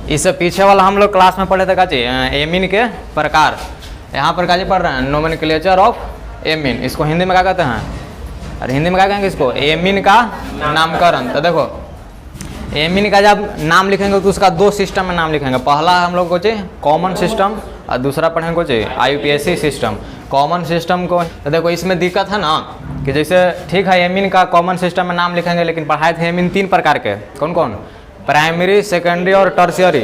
इससे पीछे वाला हम लोग क्लास में पढ़े थे काची एमीन के प्रकार। यहाँ पर काची पढ़ रहे हैं नोमेनक्लेचर ऑफ एमीन। इसको हिंदी में क्या कहते हैं? अरे हिंदी में क्या कहेंगे इसको? एमीन का नामकरण। तो देखो एमीन का जब नाम लिखेंगे तो उसका दो सिस्टम में नाम लिखेंगे। पहला हम लोग को चाहिए कॉमन सिस्टम और दूसरा पढ़ेंगे को चाहिए IUPAC सिस्टम। कॉमन सिस्टम को तो देखो इसमें दिक्कत है ना कि जैसे ठीक है एमीन का कॉमन सिस्टम में नाम लिखेंगे, लेकिन पढ़ाए थे एमीन 3 प्रकार के। कौन कौन? प्राइमरी, सेकेंडरी और टर्शियरी।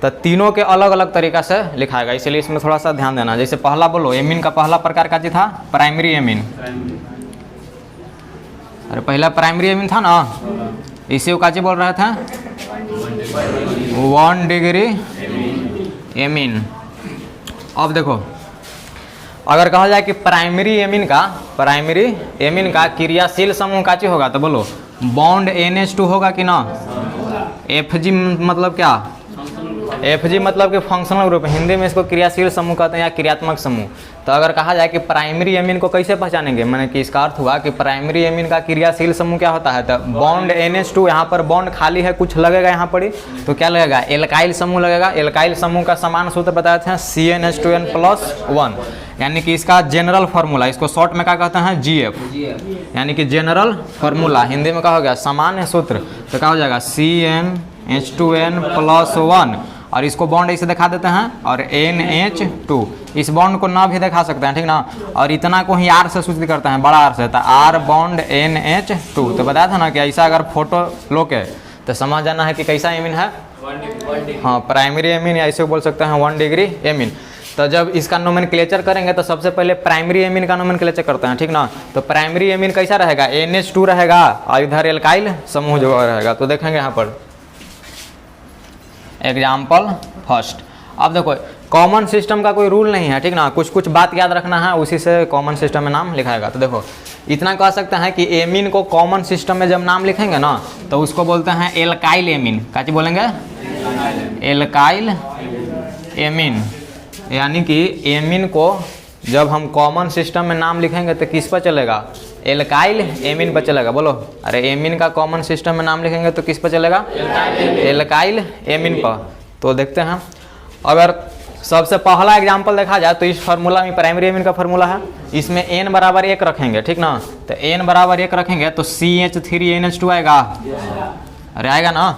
तो तीनों के अलग अलग तरीका से लिखाएगा, इसलिए इसमें थोड़ा सा ध्यान देना। जैसे पहला बोलो एमीन का पहला प्रकार का चीज था प्राइमरी एमीन। अरे पहला प्राइमरी एमीन था ना, इसी को काची बोल रहे थे 1 डिग्री एमीन। अब देखो अगर कहा जाए कि प्राइमरी एमीन का क्रियाशील समूह काची होगा, तो बोलो बॉन्ड NH2 होगा कि ना? FG मतलब क्या? FG मतलब कि फंक्शनल ग्रुप, हिंदी में इसको क्रियाशील समूह कहते हैं या क्रियात्मक समूह। तो अगर कहा जाए कि प्राइमरी एमीन को कैसे पहचानेंगे, मैंने कि इसका अर्थ हुआ कि प्राइमरी एमीन का क्रियाशील समूह क्या होता है, तो बॉन्ड NH2, यहाँ पर बॉन्ड खाली है, कुछ लगेगा यहाँ पर ही, तो क्या लगेगा? एल्काइल समूह लगेगा। एल्काइल समूह का समान सूत्र बताए थे CnH2n+1, यानी कि इसका जनरल फार्मूला, इसको शॉर्ट में क्या कहते हैं? GF, यानी कि जनरल फार्मूला। हिंदी में क्या हो गया? सामान्य सूत्र। तो क्या हो जाएगा? CnH2n+1, और इसको बॉन्ड ऐसे दिखा देते हैं, और NH2 इस बॉन्ड को ना भी दिखा सकते हैं, ठीक ना? और इतना को ही R से सूचित करते हैं, बड़ा R से, तो R बॉन्ड NH2। तो बताया था ना कि ऐसा अगर फोटो लो के तो समझ जाना है कि कैसा एमीन है। हाँ, प्राइमरी एमीन, या इसे बोल सकते हैं 1 डिग्री एमीन। तो जब इसका नोमेनक्लेचर करेंगे तो सबसे पहले प्राइमरी एमीन का नोमेनक्लेचर करते हैं, ठीक ना? तो प्राइमरी एमीन कैसा रहेगा? NH2 रहेगा, और इधर एल्काइल समूह जो रहेगा। तो देखेंगे यहाँ पर एग्जाम्पल फर्स्ट। अब देखो कॉमन सिस्टम का कोई रूल नहीं है, ठीक ना? कुछ कुछ बात याद रखना है, उसी से कॉमन सिस्टम में नाम लिखाएगा। तो देखो इतना कह सकते हैं कि एमीन को कॉमन सिस्टम में जब नाम लिखेंगे ना, तो उसको बोलते हैं एल्काइल एमीन। क्या चीज बोलेंगे? Alkyl amine. यानी कि एमीन को जब हम कॉमन सिस्टम में नाम लिखेंगे तो किस पर चलेगा? एल्काइल एमीन पर चलेगा। बोलो, अरे एमीन का कॉमन सिस्टम में नाम लिखेंगे तो किस पर चलेगा? एल्काइल एमीन पर। तो देखते हैं, अगर सबसे पहला एग्जांपल देखा जाए तो इस फार्मूला में प्राइमरी एमीन का फार्मूला है, इसमें n बराबर 1 रखेंगे, ठीक ना? तो n बराबर 1 रखेंगे तो CH3NH2 आएगा। अरे आएगा ना?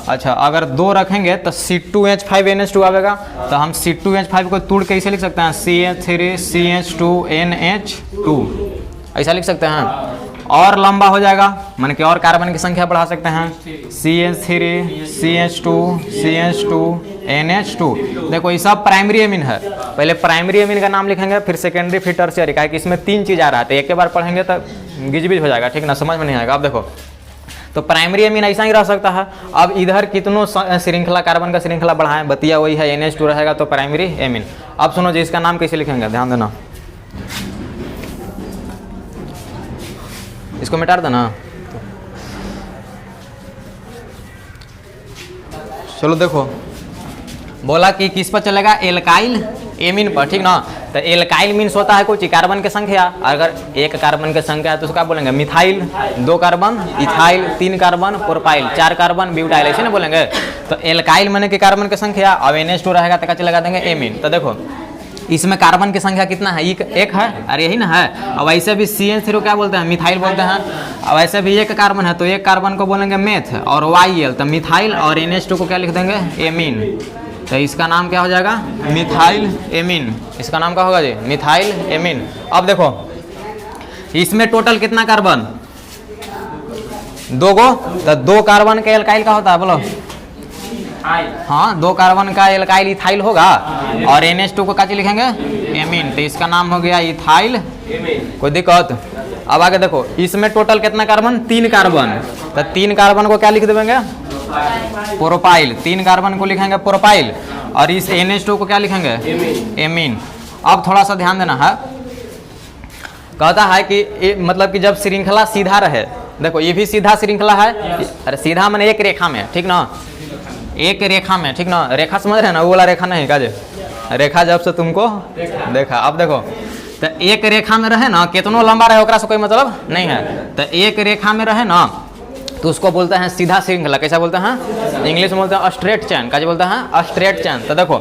अच्छा, अगर 2 रखेंगे तो C2H5NH2 आएगा। तो हम C2H5 को तोड़ के कैसे लिख सकते हैं? CH3CH2NH2 ऐसा लिख सकते हैं। और लंबा हो जाएगा, मान के और कार्बन की संख्या बढ़ा सकते हैं, CH3CH2CH2NH2। देखो ये सब प्राइमरी एमीन है। पहले प्राइमरी एमीन का नाम लिखेंगे, फिर सेकेंडरी, फिर टर्शियरी। का कि इसमें 3 चीज़ आ रहा है, तो एक के बार पढ़ेंगे तो गिजबिज हो जाएगा, ठीक ना? समझ में नहीं आएगा। अब देखो तो प्राइमरी एमीन ऐसा ही रह सकता है। अब इधर कितनों श्रृंखला, कार्बन का श्रृंखला बढ़ाएं, बतिया वही है, NH2 रहेगा, तो प्राइमरी एमीन। अब सुनो जी, इसका नाम कैसे लिखेंगे, ध्यान देना। इसको मिटा देना। चलो देखो, बोला कि किस पर चलेगा? एल्काइल एमीन पर, ठीक ना? तो एल्काइल मीन्स होता है कुछ कार्बन की संख्या। अगर 1 कार्बन की संख्या है तो उसका बोलेंगे methyl, 2 carbon ethyl, 3 carbon propyl, 4 carbon butyl, ऐसे ना बोलेंगे। तो एल्काइल माने कि कार्बन की संख्या, अब NH2 रहेगा तो क्या लगा देंगे? एमीन। तो देखो इसमें कार्बन की संख्या कितना है? 1 है, अरे यही ना है। अब ऐसे भी CH3 क्या बोलते हैं? मिथाइल बोलते हैं। अब ऐसे भी 1 कार्बन है तो 1 कार्बन को बोलेंगे मेथ, और YL तो मिथाइल, और NH2 को क्या लिख देंगे? एमीन। तो इसका नाम क्या हो जाएगा? Methyl amine. इसका नाम क्या होगा जी? Methyl amine. अब देखो इसमें टोटल कितना कार्बन? 2 गो। तो 2 कार्बन का एल्काइल का होता है, बोलो। हाँ, 2 कार्बन का एल्काइल इथाइल होगा, और NH2 को क्या लिखेंगे? एमीन। तो इसका नाम हो गया इथाइल। कोई दिक्कत? अब आगे देखो इसमें टोटल कितना कार्बन? 3 कार्बन। तो 3 कार्बन को क्या लिख देंगे? प्रोपाइल। 3 कार्बन को लिखेंगे प्रोपाइल, और इस NH2 को क्या लिखेंगे? एमीन। अब थोड़ा सा ध्यान देना है, कहता है कि मतलब कि जब श्रृंखला सीधा रहे, देखो ये भी सीधा श्रृंखला है। अरे सीधा मैंने एक रेखा में, ठीक ना? एक रेखा में, ठीक ना? रेखा समझ रहे हैं ना? वो वाला रेखा नहीं काजे, रेखा जब से तुमको देखा। अब देखो तो एक रेखा में रहे ना, कितनों लंबा रहे ओकरा से कोई मतलब नहीं है। तो एक रेखा में रहे ना, तो उसको बोलते हैं सीधा श्रृंखला। कैसा बोलते हैं? इंग्लिश में बोलते हैं स्ट्रेट चैन। क्या बोलते हैं? स्ट्रेट चैन। तो देखो,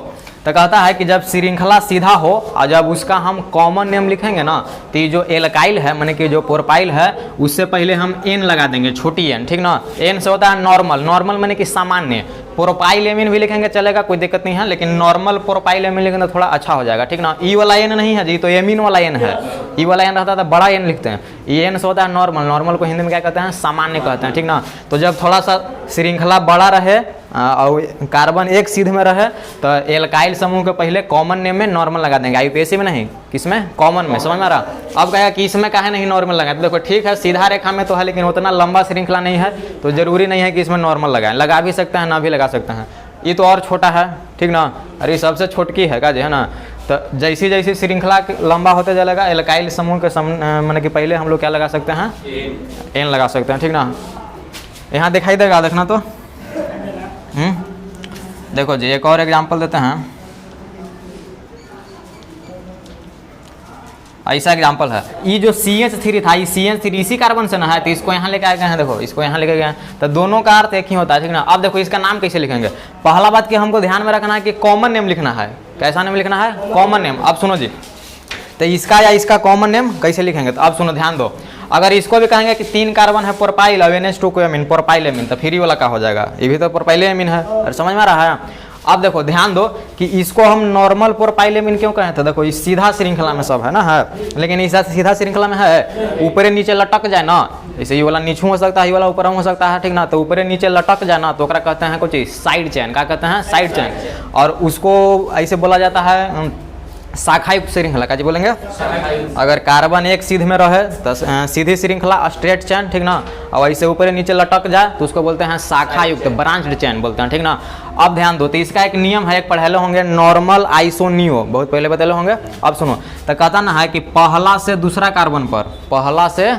तो कहता है कि जब श्रृंखला सीधा हो और जब उसका हम कॉमन नेम लिखेंगे ना, तो ये जो एल्काइल है माने कि जो प्रोपाइल है उससे पहले हम एन लगा देंगे, छोटी एन, ठीक ना। एन से होता है नॉर्मल, नॉर्मल माने कि सामान्य। प्रोपाइल एमिन भी लिखेंगे चलेगा, कोई दिक्कत नहीं है, लेकिन नॉर्मल प्रोपाइल एमिन लिखेंगे तो थोड़ा अच्छा हो जाएगा, ठीक ना। ई वाला एन नहीं है जी, तो एमिन वाला एन है। ई वाला एन रहता था बड़ा एन लिखते हैं, ई एन से होता है नॉर्मल। नॉर्मल को हिंदी में क्या कहते हैं? सामान्य कहते हैं, ठीक ना। तो जब थोड़ा सा श्रृंखला बड़ा रहे और कार्बन एक सीध में रहे तो एल्काइल समूह के पहले कॉमन नेम में नॉर्मल लगा देंगे। आईयूपीएससी में नहीं, किसमें? कॉमन में। समझ में आ रहा? अब कहेगा कि इसमें काहे नहीं नॉर्मल लगाए? तो देखो ठीक है, सीधा रेखा में तो है लेकिन उतना लंबा श्रृंखला नहीं है, तो जरूरी नहीं है कि इसमें नॉर्मल लगाएं। लगा भी सकते हैं, ना भी लगा सकते हैं। ये तो और छोटा है, ठीक ना। अरे सबसे छोटकी है का जी, है ना। तो जैसी जैसी श्रृंखला लंबा होते जाएगा एल्काइल समूह के माने कि पहले हम लोग क्या लगा सकते हैं? एन लगा सकते हैं, ठीक ना। यहाँ दिखाई देगा, देखना तो। देखो जी, एक और एग्जांपल देते हैं। ऐसा एग्जांपल है, ये जो CH3 था, ये CH3 इसी कार्बन से ना है, तो इसको यहाँ लेके आए गए हैं। देखो इसको यहाँ लेके गए हैं, तो दोनों का अर्थ एक ही होता है, ठीक ना। अब देखो इसका नाम कैसे लिखेंगे? पहला बात कि हमको ध्यान में रखना है कि कॉमन नेम लिखना है। कैसा नेम लिखना है? Common name. अब सुनो जी, तो इसका या इसका कॉमन नेम कैसे लिखेंगे? तो अब सुनो, ध्यान दो। अगर इसको भी कहेंगे कि 3 कार्बन है प्रोपाइल और NH2 को एमीन, प्रोपाइल एमीन, तो फिर ये वाला क्या हो जाएगा? ये भी तो प्रोपाइल एमीन है। और समझ में आ रहा है? अब देखो ध्यान दो कि इसको हम नॉर्मल प्रोपाइल एमीन क्यों कहें? तो देखो इस सीधा श्रृंखला में सब है ना, है, लेकिन इस सीधा श्रृंखला में है, ऊपर नीचे लटक जाए ना, जैसे ये वाला नीचे हो सकता है, ये वाला ऊपर हो सकता है, ठीक ना। तो ऊपर नीचे लटक जाए ना, तो ओकरा कहते हैं कुछ साइड चैन। क्या कहते हैं? Side chain. और उसको ऐसे बोला जाता है शाखायुक्त श्रृंखला। क्या जी बोलेंगे? अगर कार्बन एक सीध में रहे तो सीधी श्रृंखला स्ट्रेट चैन, ठीक ना। और ऐसे ऊपर नीचे लटक जाए तो उसको बोलते हैं शाखायुक्त, ब्रांच्ड चैन बोलते हैं, ठीक ना। अब ध्यान दो, तो इसका एक नियम है, एक पढ़े होंगे, नॉर्मल आइसोनियो, बहुत पहले बतेले होंगे। अब सुनो, तो कहता ना है कि पहला से दूसरा कार्बन पर, पहला से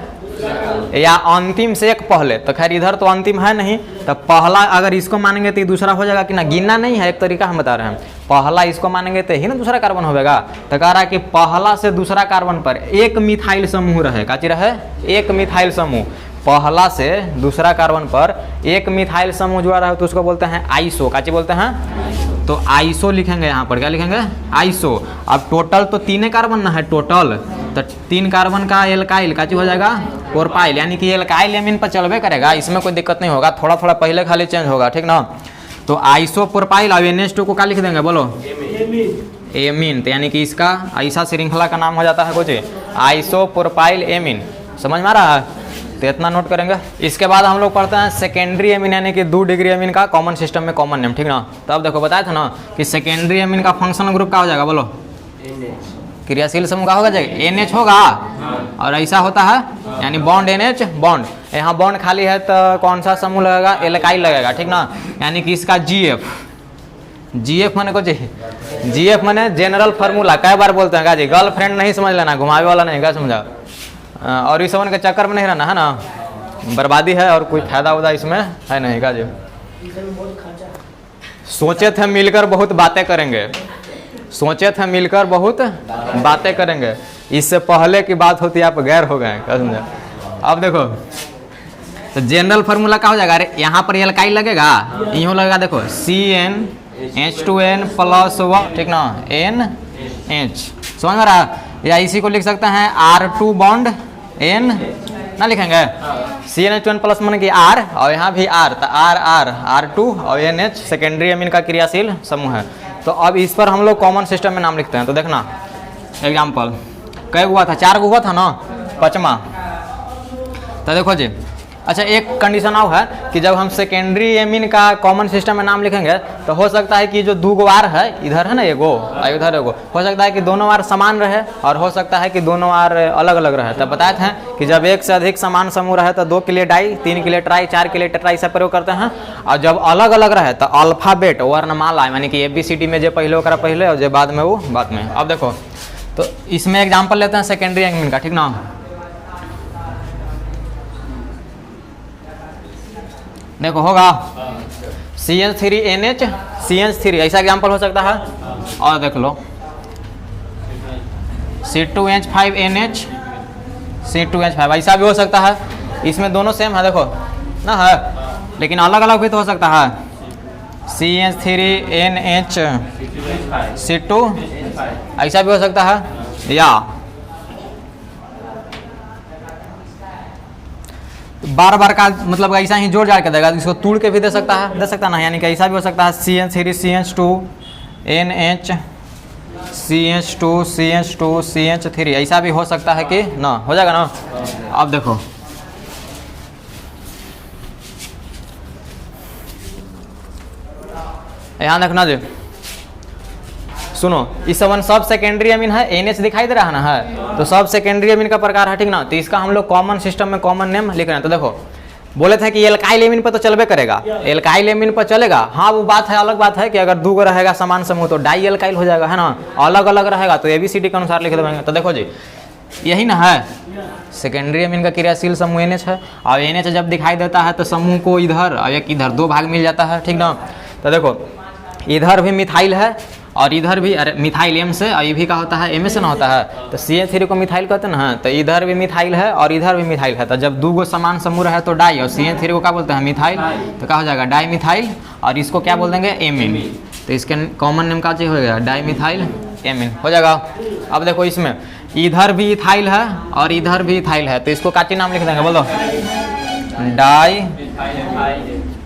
या अंतिम से एक पहले, तो खैर इधर तो अंतिम है नहीं, तो पहला अगर इसको मानेंगे तो दूसरा हो जाएगा कि ना। गिनना नहीं है, एक तरीका हम बता रहे हैं। पहला इसको मानेंगे तो ही ना दूसरा कार्बन होगा। तो कह रहा है कि पहला से दूसरा कार्बन पर एक मिथाइल समूह रहे। का चीज रहे? एक मिथाइल समूह। पहला से दूसरा कार्बन पर एक मिथाइल समूह जुड़ा रहा है तो उसको बोलते हैं आइसो। का चीज बोलते हैं? तो आइसो लिखेंगे यहाँ पर। क्या लिखेंगे? आइसो। अब टोटल तो 3 कार्बन ना है टोटल, तो 3 कार्बन का एल्काइल का चीज हो जाएगा प्रोपाइल, यानी कि एल्काइल एमीन पर चलबे करेगा, इसमें कोई दिक्कत नहीं होगा, थोड़ा थोड़ा पहले खाली चेंज होगा, ठीक ना। तो आइसो प्रोपाइल और NH2 को क्या लिख देंगे? बोलो, एमीन। तो यानी कि इसका ऐसा श्रृंखला का नाम हो जाता है कुछ आइसो प्रोपाइल एमीन। समझ में आ रहा है? तो इतना नोट करेंगे। इसके बाद हम लोग पढ़ते हैं सेकेंडरी एमीन, यानी कि 2 डिग्री एमीन का कॉमन सिस्टम में कॉमन नेम, ठीक ना। तो अब देखो बताया था ना कि सेकेंडरी एमीन का फंक्शनल ग्रुप क्या हो जाएगा? बोलो, क्रियाशील समूह का होगा जाएगा NH होगा। और ऐसा होता है यानी बॉन्ड NH बॉन्ड, यहाँ बॉन्ड खाली है तो कौन सा समूह लगेगा? एल्काइल लगेगा, ठीक ना। यानी कि इसका GF माने कुछ, GF माने जनरल फार्मूला। कई बार बोलते हैं का जी, गर्लफ्रेंड नहीं समझ लेना, घुमावे वाला नहीं, क्या समझा। और इस समझ के चक्कर में नहीं रहना, है ना, बर्बादी है और कोई फायदा उदा इसमें है नहीं। का जी सोचे थे मिलकर बहुत बातें करेंगे, सोचे थे मिलकर बहुत बातें करेंगे, इससे पहले की बात होती आप गैर हो गए। क्या समझा? अब देखो, तो जनरल फार्मूला क्या हो जाएगा? अरे यहाँ पर एल्काइल लगेगा, यूँ लगेगा, देखो CnH2n + 1, ठीक ना, NH। समझ में रहा? या इसी को लिख सकते हैं R2 बॉन्ड N ना लिखेंगे, CnH2n प्लस माने कि R और यहाँ भी R, तो R2 और NH सेकेंडरी एमीन का क्रियाशील समूह है। तो अब इस पर हम लोग कॉमन सिस्टम में नाम लिखते हैं। तो देखना एग्जाम्पल, कई हुआ था? 4 हुआ था ना, 5वां। तो देखो जी, अच्छा एक कंडीशन और है कि जब हम सेकेंडरी एमीन का कॉमन सिस्टम में नाम लिखेंगे तो हो सकता है कि जो 2 वार है, इधर है ना एगो और इधर एगो, हो सकता है कि दोनों वार समान रहे और हो सकता है कि दोनों वार अलग अलग रहे। तब बताए थे कि जब एक से अधिक समान समूह रहे तो 2 के लिए डाई, 3 के लिए ट्राई, 4 के लिए टेट्राई, ऐसा प्रयोग करते हैं। और जब अलग अलग रहे तो अल्फाबेट वर्णमाला, यानी कि ABCD में जो पहले ओकरा पहले और जो बाद में वो बाद में। अब देखो, तो इसमें एग्जाम्पल लेते हैं सेकेंडरी एमीन का, ठीक ना। देखो होगा CH3NH CH3, ऐसा एग्जाम्पल हो सकता है। और देख लो C2H5NH C2H5, ऐसा भी हो सकता है। इसमें दोनों सेम है, देखो ना है, लेकिन अलग अलग भी तो हो सकता है। CH3NHC2 ऐसा भी हो सकता है, या बार बार का मतलब ऐसा ही जोड़ जाड़ के देगा, इसको तोड़ के भी दे सकता है ना, यानी कि ऐसा भी हो सकता है CH3CH2NH CH2CH2CH3 ऐसा भी हो सकता है कि ना, हो जाएगा ना। अब देखो यहाँ देखना जी, सुनो, इस वन सब सेकेंडरी अमीन है, NH दिखाई दे रहा है ना, है तो सब सेकेंडरी अमीन का प्रकार है, ठीक ना। तो इसका हम लोग कॉमन सिस्टम में कॉमन नेम लिख रहे हैं। तो देखो बोले थे कि एल्काइल एमीन पर तो चलबे करेगा, एल्काइल एमीन पर चलेगा, हाँ वो बात है, अलग बात है कि अगर दो गो रहेगा समान समूह तो डाई एल्काइल हो जाएगा, है ना। अलग अलग रहेगा तो ABCD के अनुसार लिख देंगे। तो देखो जी यही ना है, सेकेंडरी अमीन का क्रियाशील समूह NH है, और NH जब दिखाई देता है तो समूह को इधर और एक इधर दो भाग मिल जाता है, ठीक ना। तो देखो इधर भी मिथाइल है और इधर भी, अरे मिथाइल M से, और ये भी क्या होता है M से ना होता है, तो CH3 को मिथाइल कहते हैं ना, तो इधर भी मिथाइल है और इधर भी मिथाइल है। तो जब दो गो समान समूह है तो डाई, और CH3 को क्या बोलते हैं मिथाइल, तो क्या हो जाएगा डाई मिथाइल, और इसको क्या बोल देंगे एमीन। तो इसके कॉमन नेम का चीज हो गया डाई मिथाइल एमीन, हो जाएगा। अब देखो इसमें इधर भी इथाइल है और इधर भी इथाइल है, तो इसको काची नाम लिख देंगे, बोलो डाई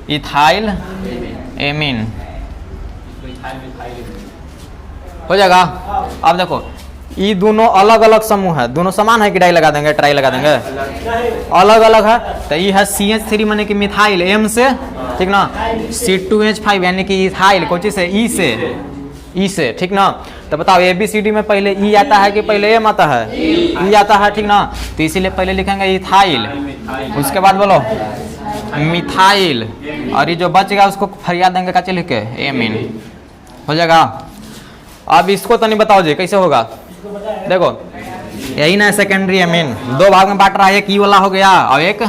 इथाइल एमीन, हो जाएगा। अब देखो ये दोनों अलग अलग समूह है, दोनों समान है कि डाई लगा देंगे ट्राई लगा देंगे, अलग अलग है। तो ये है CH3 माने कि मिथाइल M से, ठीक ना, C2H5 यानी कि इथाइल कोची से, E से, ठीक ना। तो बताओ ABCD में पहले E आता है कि पहले M आता है, E आता है, ठीक ना। तो इसीलिए पहले लिखेंगे इथाइल, उसके बाद बोलो मिथाइल, और ये जो बच गया उसको फरियाद देंगे का लिख के एमीन, हो जाएगा। अब इसको तो नहीं बताओ जी कैसे होगा, देखो यही ना सेकेंडरी अमीन, दो भाग में बांट रहा है, एक ई वाला हो गया और एक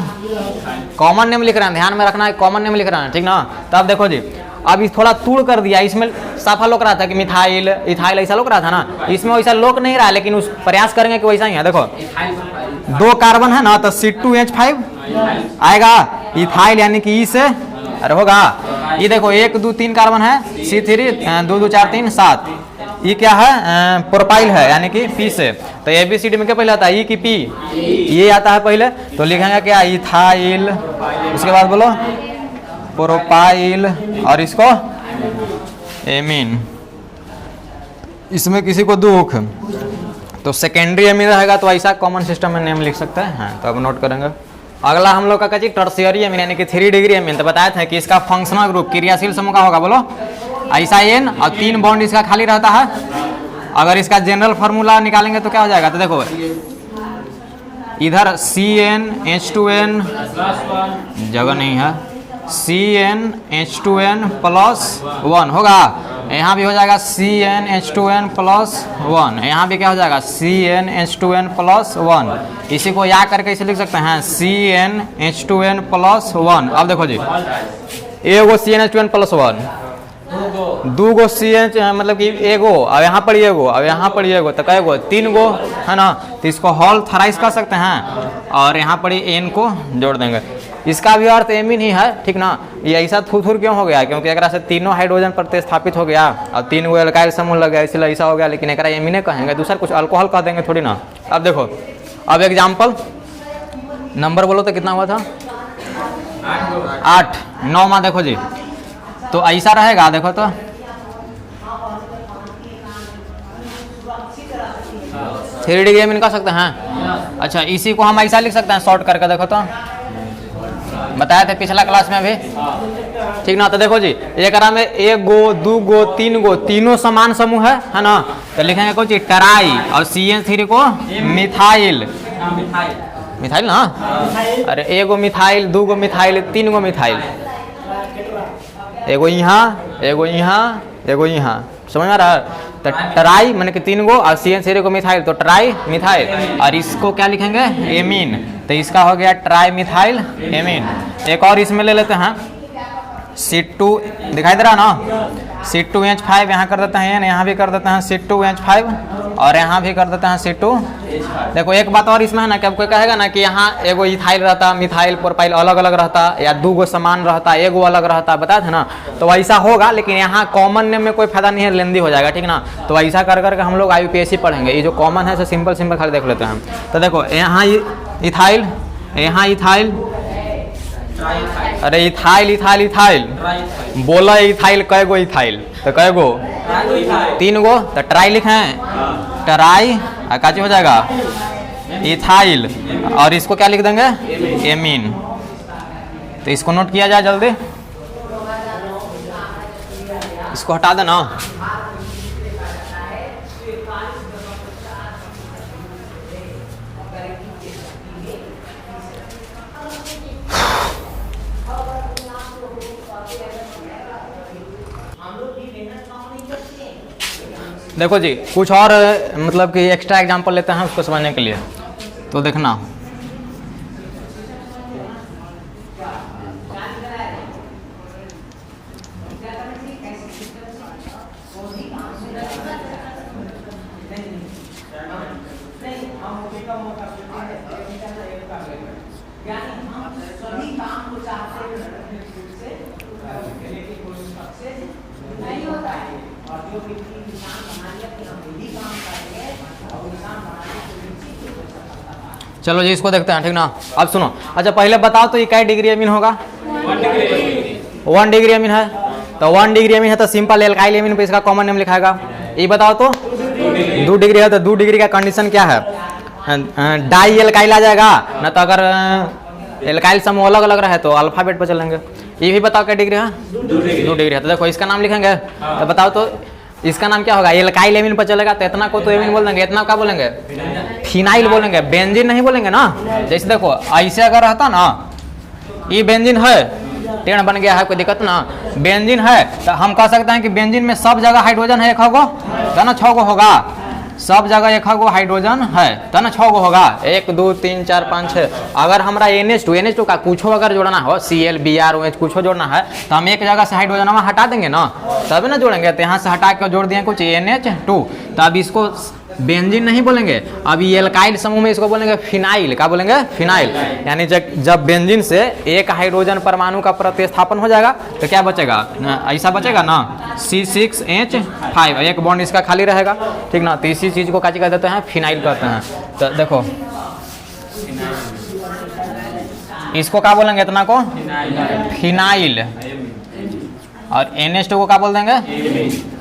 कॉमन नेम लिख रहे हैं, ध्यान में रखना है कॉमन नेम लिख रहे हैं, ठीक ना। तो अब देखो जी, अब इस थोड़ा तूड़ कर दिया, इसमें साफा लोक रहा था कि मिथाइल इथाइल ऐसा लोक रहा था ना, इसमें वैसा लोक नहीं रहा, लेकिन उस प्रयास करेंगे कि वैसा ही है। देखो दो कार्बन है ना, तो C2H5 आएगा, इथाइल यानी कि ई से, अरे होगा, ये देखो 1 2 3 कार्बन है, C3 2 2 4 3 7, ये क्या है प्रोपाइल है यानी कि P से। तो ABCD में क्या पहले आता है E की P, ये आता है पहले, तो लिखेंगे क्या इथाइल, उसके बाद बोलो प्रोपाइल, और इसको एमीन। इसमें किसी को दुख तो सेकेंडरी एमीन रहेगा, तो ऐसा कॉमन सिस्टम में नेम लिख सकते हैं। हाँ, तो अब नोट करेंगे। अगला हम लोग का कहते हैं टर्शियरी एमीन यानी कि 3 डिग्री एमीन। तो बताया था कि इसका फंक्शनल ग्रुप क्रियाशील समूह का होगा, बोलो ऐसा N, और 3 बॉन्ड इसका खाली रहता है। अगर इसका जनरल फार्मूला निकालेंगे तो क्या हो जाएगा, तो देखो इधर CnH2n, जगह नहीं है, CnH2n+1 होगा, यहाँ भी हो जाएगा CnH2n+1, यहाँ भी क्या हो जाएगा CnH2n+1। इसी को याद करके इसे लिख सकते हैं CnH2n+1। अब देखो जी, एगो CnH2n+1, दो गो CH मतलब कि एगो, अब यहाँ पर एगो, अब यहाँ पर एगो, तो कई गो 3 गो है ना, तो इसको होल थराइस कर सकते हैं, और यहाँ पर N को जोड़ देंगे। इसका भी अर्थ एमीन ही है, ठीक ना। ये ऐसा थूथूर क्यों हो गया, क्योंकि एक से तीनों हाइड्रोजन प्रतिस्थापित हो गया और 3 गो एल्काइल समूह लग गया, इसलिए ऐसा हो गया। लेकिन एक एमीने कहेंगे, दूसरा कुछ अल्कोहल कह देंगे थोड़ी ना। अब देखो, अब एग्जाम्पल नंबर बोलो तो कितना हुआ था, 8 9 में देखो जी, तो ऐसा रहेगा, देखो तो थ्री डिग्री एमीन कर सकते हैं। अच्छा, इसी को हम ऐसा लिख सकते हैं शॉर्ट करके, देखो तो बताया था पिछला क्लास में भी, ठीक ना। तो देखो जी, एक में 1 गो 2 गो 3 गो, तीनों समान समूह है ना, तो लिखेंगे कुछ ट्राई, और CH3 को मिथाइल, मिथाइल ना, अरे 1 गो मिथाइल 2 गो मिथाइल 3 गो मिथाइल, एगो यहाँ एगो यहाँ एगो यहाँ, समझ में आ रहा है। तो ट्राई मैंने कि 3 गो, और CH3 को मिथाइल, तो ट्राई मिथाइल, और इसको क्या लिखेंगे एमीन, तो इसका हो गया ट्राई मिथाइल एमीन। एक और इसमें ले लेते हैं, C2 दिखाई दे रहा ना, C2H5 यहाँ कर देते हैं, यहाँ भी कर देते हैं C2H5, और यहाँ भी कर देते हैं देखो एक बात और इसमें है ना कि कोई कहेगा ना कि यहाँ एगो इथाइल रहता, मिथाइल, प्रोपाइल अलग अलग रहता, या दो गो समान रहता, एगो अलग रहता, बताया था ना। तो ऐसा होगा, लेकिन यहाँ कॉमन नेम में कोई फायदा नहीं है, लेंदी हो जाएगा, ठीक ना। तो ऐसा कर करके हम लोग IUPAC पढ़ेंगे। ये जो कॉमन है सिंपल सिंपल खाली देख लेते हैं। तो देखो यहाँ इथाइल, यहाँ इथाइल, अरे इथाइल इथाइल इथाइल बोला, इथाइल कै गो इथाइल, तो कै गो 3 गो, तो ट्राई लिखें, ट्राई काची हो जाएगा इथाइल, और इसको क्या लिख देंगे एमीन। तो इसको नोट किया जाए जल्दी, इसको हटा देना। देखो जी कुछ और मतलब कि एक्स्ट्रा एग्जांपल लेते हैं उसको समझने के लिए। तो देखना चलो जी इसको देखते हैं, ठीक ना। अब सुनो, अच्छा पहले बताओ तो ये क्या डिग्री एमीन होगा? 1 डिग्री एमीन है। तो 1 डिग्री एमीन है तो सिंपल एल्काइल एमीन पे इसका कॉमन नेम लिखाएगा। ये बताओ तो 2 डिग्री है, तो 2 डिग्री का कंडीशन क्या है? डाई एल्काइल आ जाएगा ना। तो अगर एल्काइल समूह अलग अलग रहे तो अल्फाबेट पर चलेंगे। ये भी बताओ क्या डिग्री है? 2 डिग्री है। तो देखो इसका नाम लिखेंगे, तो बताओ तो इसका नाम क्या होगा? एल्काइल एमीन पर चलेगा, तो इतना को तो एमीन बोल देंगे, इतना क्या बोलेंगे? फिनाइल बोलेंगे, बेंजीन नहीं बोलेंगे ना। जैसे देखो ऐसे अगर रहता ना, ये बेंजीन है, टेढ़ बन गया है, कोई दिक्कत ना। बेंजीन है तो हम कह सकते हैं कि बेंजीन में सब जगह हाइड्रोजन है, 1 गो, तो ना 6 गो होगा। सब जगह 1 गो हाइड्रोजन है, तो ना 6 गो होगा। 1 2 3 4 5 6। अगर हमारा NH2 का कुछ अगर जोड़ना हो, Cl Br OH कुछ जोड़ना है, तो हम एक जगह से हाइड्रोजन हटा देंगे ना, तभी ना जोड़ेंगे। तो यहाँ से हटा के जोड़ दिए कुछ NH2, तो अब इसको बेंजीन नहीं बोलेंगे। अब ये एल्काइल समूह में इसको बोलेंगे फिनाइल। क्या बोलेंगे? फिनाइल। यानी जब बेंजीन से एक हाइड्रोजन परमाणु का प्रतिस्थापन हो जाएगा तो क्या बचेगा? ऐसा बचेगा ना, C6H5, एक बॉन्ड इसका खाली रहेगा, ठीक ना। तो इसी चीज को क्या देते हैं? फिनाइल कहते हैं। तो देखो इसको क्या बोलेंगे? इतना को फिनाइल, और NH2 को क्या बोल देंगे?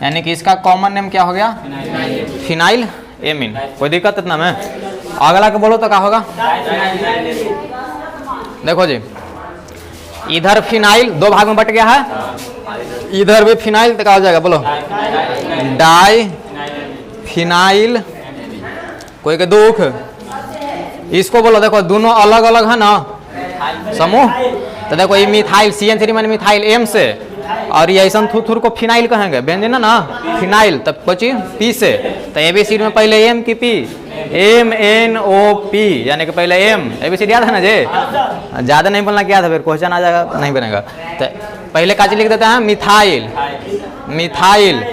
यानी कि इसका कॉमन नेम क्या हो गया? Phenyl amine. कोई दिक्कत इतना में? अगला को बोलो तो क्या होगा? देखो जी इधर फिनाइल 2 भाग में बट गया है, इधर भी फिनाइल, तो क्या हो जाएगा? बोलो डाई फिनाइल, कोई के दुख। इसको बोलो, देखो दोनों अलग अलग है ना समूह। तो देखो ये मिथाइल CN3 माने मिथाइल M से, और ये ऐसा थुर को फिनाइल कहेंगे, बेंजीन ना फिनाइल, तब बची P से। तो ABCD में पहले M की P, MNOP, यानी कि पहले M। ABCD याद है ना जी? ज़्यादा नहीं बोलना, क्या था फिर क्वेश्चन आ जाएगा, नहीं बनेगा। तो पहले काची लिख देते हैं मिथाइल, मिथाइल।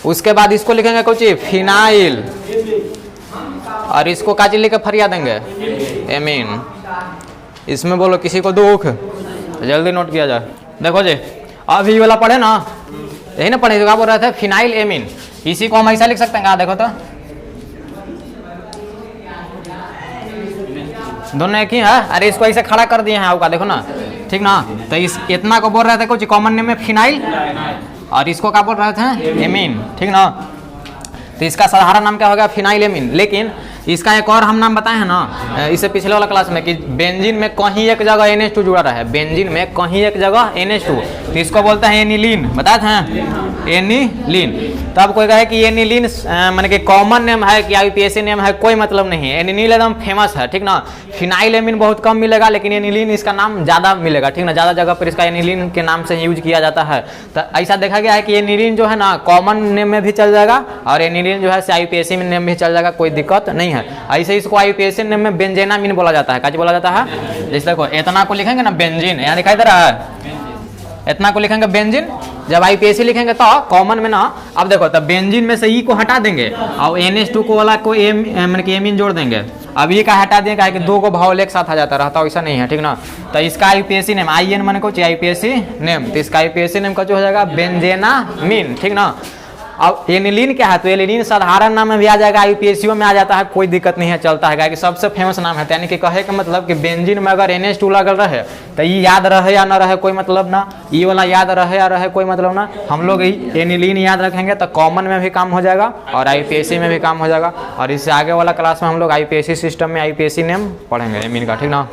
उसके बाद इसको लिखेंगे कुछ फिनाइल, और इसको काची लिख के फरिया देंगे एमीन। इसमें बोलो किसी को दुख, जल्दी नोट किया जाए। देखो जी अब ये वाला पढ़े ना, यही ना पढ़े, क्या बोल रहे थे? Phenyl amine. इसी को हम ऐसा लिख सकते हैं, कहा देखो तो दोनों एक ही है। अरे इसको ऐसे खड़ा कर दिए हैं आपका, देखो ना, ठीक ना। तो इस इतना को बोल रहे थे कुछ कॉमन नेम में फिनाइल, और इसको क्या बोल रहे थे? एमीन, ठीक ना। तो इसका साधारण नाम क्या होगा? Phenyl amine. लेकिन इसका एक और हम नाम बताए हैं ना इससे पिछले वाला क्लास में, कि बेंजीन में कहीं एक जगह NH2 जुड़ा रहा है, बेंजीन में कहीं एक जगह NH2, तो इसको बोलते हैं एनिलीन। बताए थे एनिलीन। तब कोई कहे कि एनिलीन माने कि कॉमन नेम है कि IUPAC नेम है, कोई मतलब नहीं है। एनिलीन एकदम फेमस है, ठीक ना। फिनाइल एमीन बहुत कम मिलेगा, लेकिन एनिलीन इसका नाम ज़्यादा मिलेगा, ठीक ना। ज़्यादा जगह पर इसका एनिलीन के नाम से यूज किया जाता है। तो ऐसा देखा गया है कि एनिलीन जो है ना कॉमन नेम में भी चल जाएगा, और एनिलीन जो है IUPAC में नेम भी चल जाएगा, कोई दिक्कत नहीं है। ऐसे इसको IUPAC नेम में बेंजेनामीन बोला जाता है। क्या बोला जाता है? जैसे देखो इतना को लिखेंगे ना बेंजीन, यहाँ दिखाई दे रहा है, इतना को लिखेंगे बेंजीन, जब आईपीएसी लिखेंगे तो कॉमन में ना, अब देखो तब बेंजीन में से ई को हटा देंगे और NH2 को वाला को एमीन जोड़ देंगे। अब ये का हटा देंगे क्या कि दो को भावल एक साथ आ जाता रहता, वैसा नहीं है, ठीक ना। तो इसका आईपीएसी नेम IN मन को चाहिए आईपीएसी नेम, तो इसका आईपीएसी नेम का जो हो जाएगा बेंजेनामीन, ठीक ना। अब एनिलीन क्या है, तो एनिलीन साधारण नाम में भी आ जाएगा, आईपीएससीओ में आ जाता है, कोई दिक्कत नहीं है, चलता है, कि सबसे फेमस नाम है। यानी कि कहे का मतलब कि बेंजीन में अगर NH2 लगल रहे तो ये याद रहे या ना रहे कोई मतलब ना, ये वाला याद रहे या रहे कोई मतलब ना, हम लोग एनिलीन याद रखेंगे तो कॉमन में भी काम हो जाएगा और आईपीएससी में भी काम हो जाएगा। और इससे आगे वाला क्लास में हम लोग आईपीएससी सिस्टम में आईपीएससी नेम पढ़ेंगे एमीन का, ठीक ना।